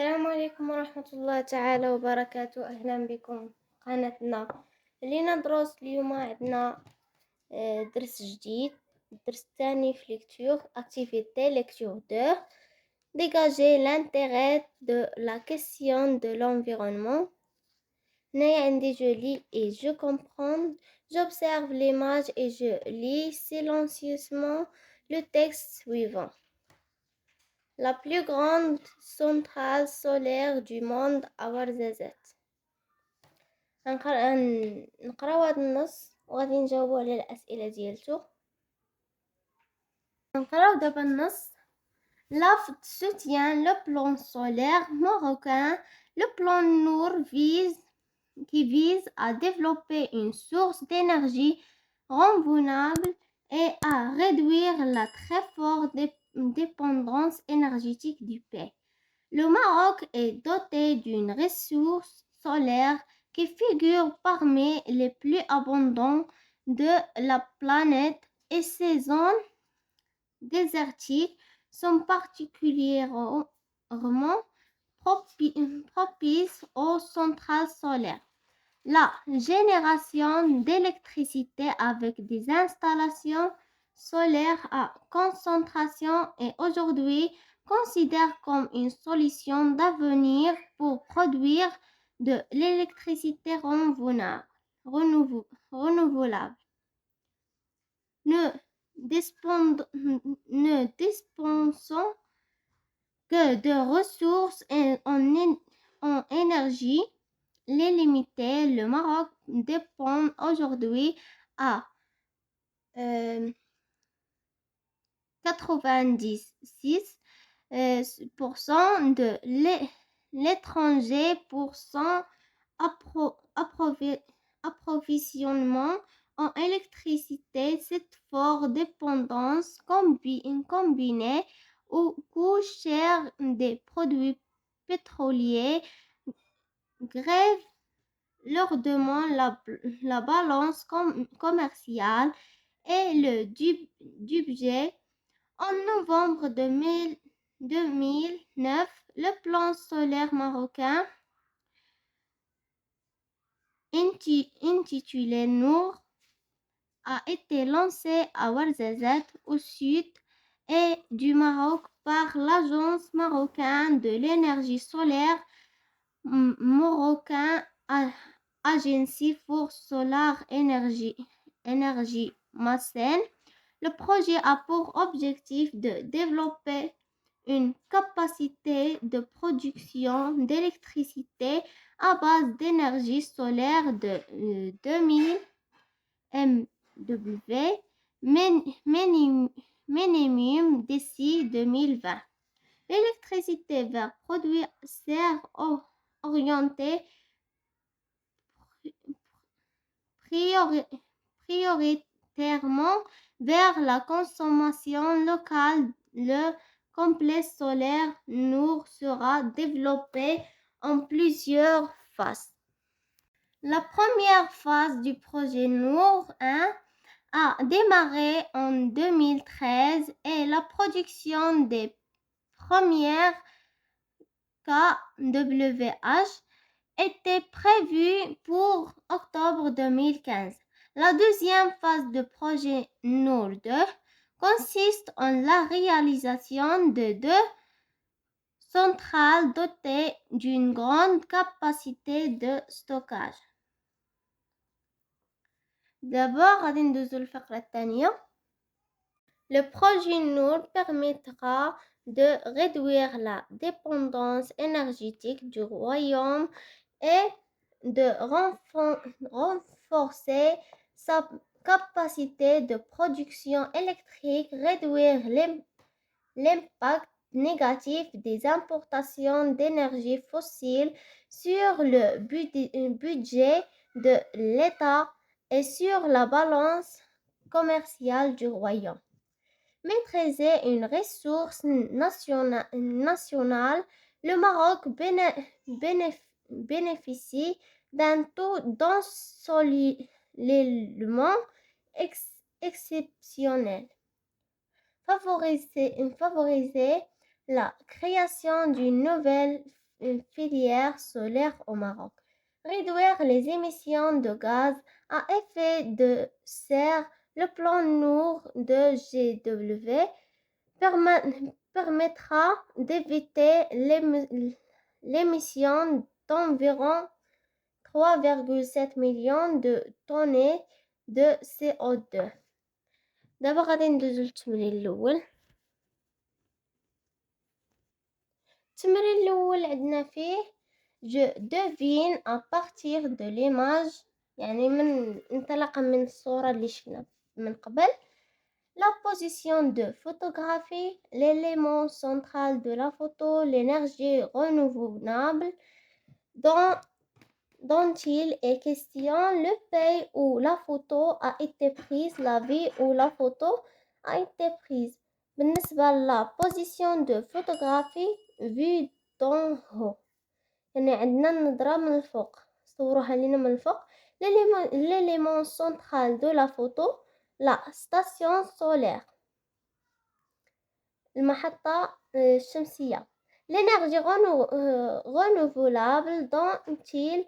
السلام عليكم ورحمة الله تعالى وبركاته. أهلا بكم في قناتنا. ندرس اليوم عندنا درس جديد. الدرس الثاني في ليكتور activité lecture 2 dégager l'intérêt de la question de l'environnement. هنايا عندي je lis et je comprends, j'observe l'image et je lis silencieusement le texte suivant. La plus grande centrale solaire du monde à Ouarzazate. نقراو هذا النص وغادي نجاوبو على الأسئلة ديالتو. نقراو دابا النص. L'AFD soutient le plan solaire marocain. Le plan Nour vise à développer une source d'énergie renouvelable et à réduire la très forte dépendance énergétique du pays. Le Maroc est doté d'une ressource solaire qui figure parmi les plus abondantes de la planète et ses zones désertiques sont particulièrement propices aux centrales solaires. La génération d'électricité avec des installations solaires à concentration est aujourd'hui considérée comme une solution d'avenir pour produire de l'électricité renouvelable. Ne dispensons que de ressources en énergie limitées. Le Maroc dépend aujourd'hui à 96% de l'étranger pour son approvisionnement en électricité. Cette forte dépendance combinée au coût cher des produits pétroliers grève lourdement la balance commerciale et le budget. En novembre 2009, le plan solaire marocain intitulé Nour a été lancé à Ouarzazate au sud et du Maroc par l'Agence marocaine de l'énergie solaire marocain Agency for Solar Energy Massen. Le projet a pour objectif de développer une capacité de production d'électricité à base d'énergie solaire de 2000 MW minimum d'ici 2020. L'électricité verte produit sert orientée prioritairement vers la consommation locale. Le complexe solaire Nour sera développé en plusieurs phases. La première phase du projet Nour 1 a démarré en 2013 et la production des premières kWh était prévue pour octobre 2015. La deuxième phase du projet Nour 2 consiste en la réalisation de 2 centrales dotées d'une grande capacité de stockage. D'abord, غادي ندوزو الفقرة الثانية. Le projet Nour permettra de réduire la dépendance énergétique du royaume et de renforcer sa capacité de production électrique, réduire l'impact négatif des importations d'énergie fossile sur le budget de l'État et sur la balance commerciale du royaume. Maîtriser une ressource nationale, le Maroc bénéficie d'un taux d'ensoleillement exceptionnel. Favoriser la création d'une nouvelle une filière solaire au Maroc. Réduire les émissions de gaz à effet de serre, le plan Nour de GW permettra d'éviter l'émission d'environ 3,7 millions de tonnes de CO2. دابا غادي ندوزو للتمرين الاول. التمرين الاول عندنا فيه je devine à partir de l'image، يعني من انطلاقا من الصورة اللي شفنا من قبل، la position de photographie, l'élément central de la photo, l'énergie renouvelable dont il est question, le pays où la photo a été prise, la ville où la photo a été prise. بالنسبة لا position de photographie vue d'en haut، يعني عندنا النظرة من الفوق، صوروها لينا من الفوق. l'élément central de la photo, la station solaire، المحطة الشمسية. l'énergie renouvelable dont il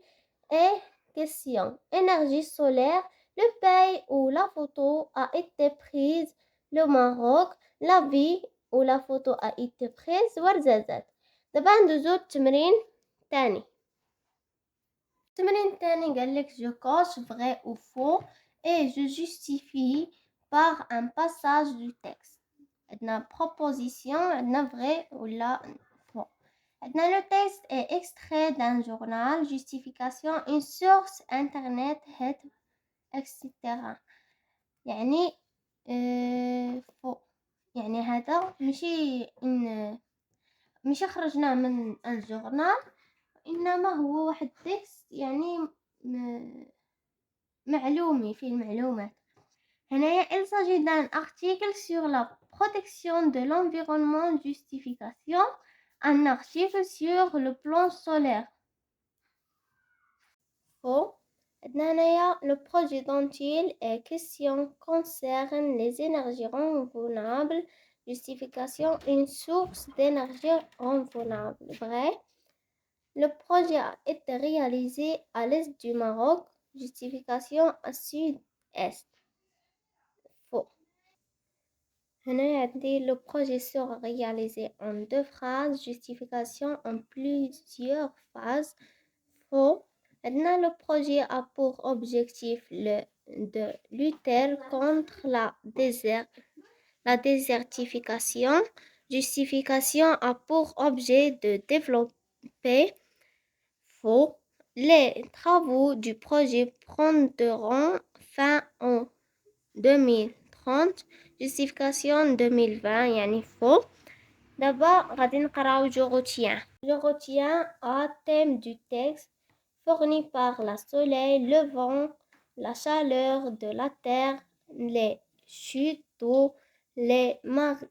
est question, énergie solaire, le pays où la photo a été prise, le Maroc, la ville où la photo a été prise ورزازات. دابا ندوزو التمرين الثاني. التمرين الثاني قالك je coche vrai ou faux et je justifie par un passage du texte. عندنا proposition، عندنا vrai ولا faux. عندنا le texte est extrait d'un journal، justification une source internet هات etc. يعني faux، يعني هذا ماشي خرجناه من الجورنال، انما هو واحد تكست يعني معلومي فيه المعلومات. هنايا il s'agit d'un article sur la protection de l'environnement، justification un article sur le plan solaire. faux. هنايا le projet dont il est question concerne les énergies renouvelables، justification une source d'énergie renouvelable. Vrai. Le projet a été réalisé à l'est du Maroc، justification à sud-est. faux. هنا عندي le projet sera réalisé en 2 phases، justification en plusieurs phases. faux. Maintenant le projet a pour objectif de lutter contre la désertification. Justification a pour objet de développer. Faux. Les travaux du projet prendront fin en 2030. Justification 2020 يعني faux. دابا غادي نقراو je retiens. Je retiens un thème du texte fourni par le soleil, le vent, la chaleur de la terre, les chutes d'eau, les marées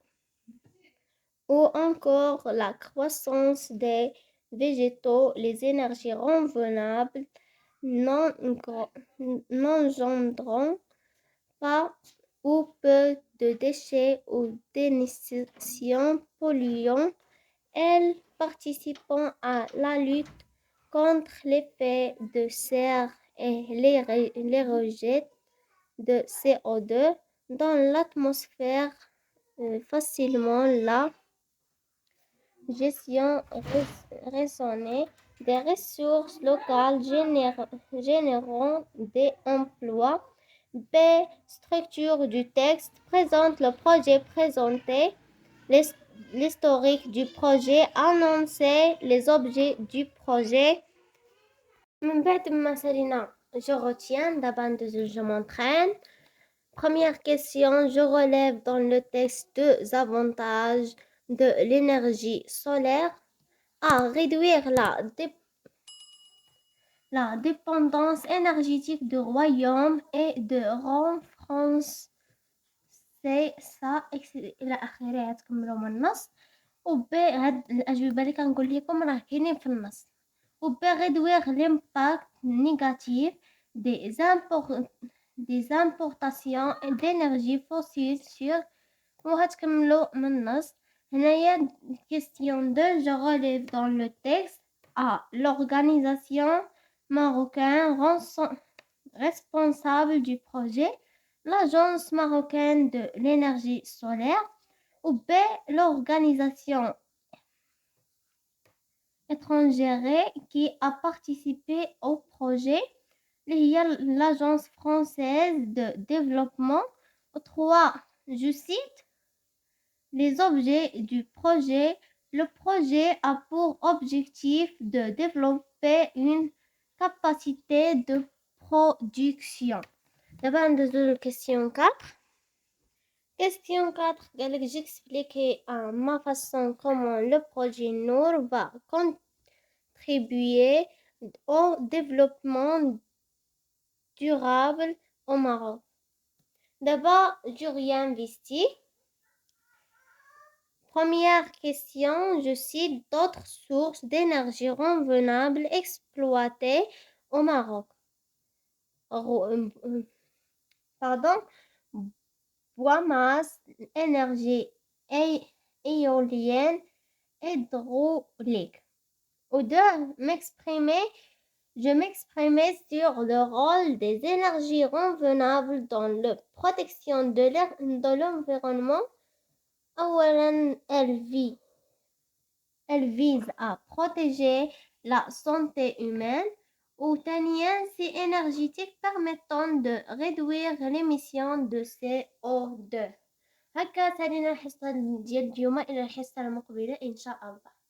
ou encore la croissance des végétaux, les énergies renouvelables n'engendront pas ou peu de déchets ou d'émissions polluantes. Elles participent à la lutte contre l'effet de serre et les rejets de CO2 dans l'atmosphère, facilement la gestion raisonnée des ressources locales générant des emplois. B. Structure du texte présente le projet présenté, l'historique du projet annoncé, les objets du projet. من بعد ما سالينا je retiens، دابا ندوزو je m'entraîne. Première question, je relève dans le texte 2 avantages de l'énergie solaire. A. Réduire la dépendance énergétique du royaume et de renforcer ça إلى آخره. تكملوا من النص. و B هاد الأجوبة اللي كنقول لكم راه كاينين في النص. و B réduire l'impact négatif des importations d'énergie fossile sur. وهتكملوا من النص. هنايا question 2 je relève dans le texte à l'organisation marocaine responsable du projet, l'Agence marocaine de l'énergie solaire, ou B, l'organisation étrangère qui a participé au projet, l'Agence française de développement. 3. Je cite les objets du projet. Le projet a pour objectif de développer une capacité de production. D'abord, la question 4. Question 4, j'expliquais à ma façon comment le projet Nour va contribuer au développement durable au Maroc. D'abord, je réinvestis. Première question, je cite d'autres sources d'énergie renouvelable exploitées au Maroc. Biomasse, énergie éolienne, hydraulique. Ou deux, je m'exprimais sur le rôle des énergies renouvelables dans la protection de l'environnement. Elle vise à protéger la santé humaine. وثانيا c'est énergétique permettant de réduire l'émission de CO2. هكا تالينا الحصة ديال اليوم، إلى الحصة المقبلة إن شاء الله.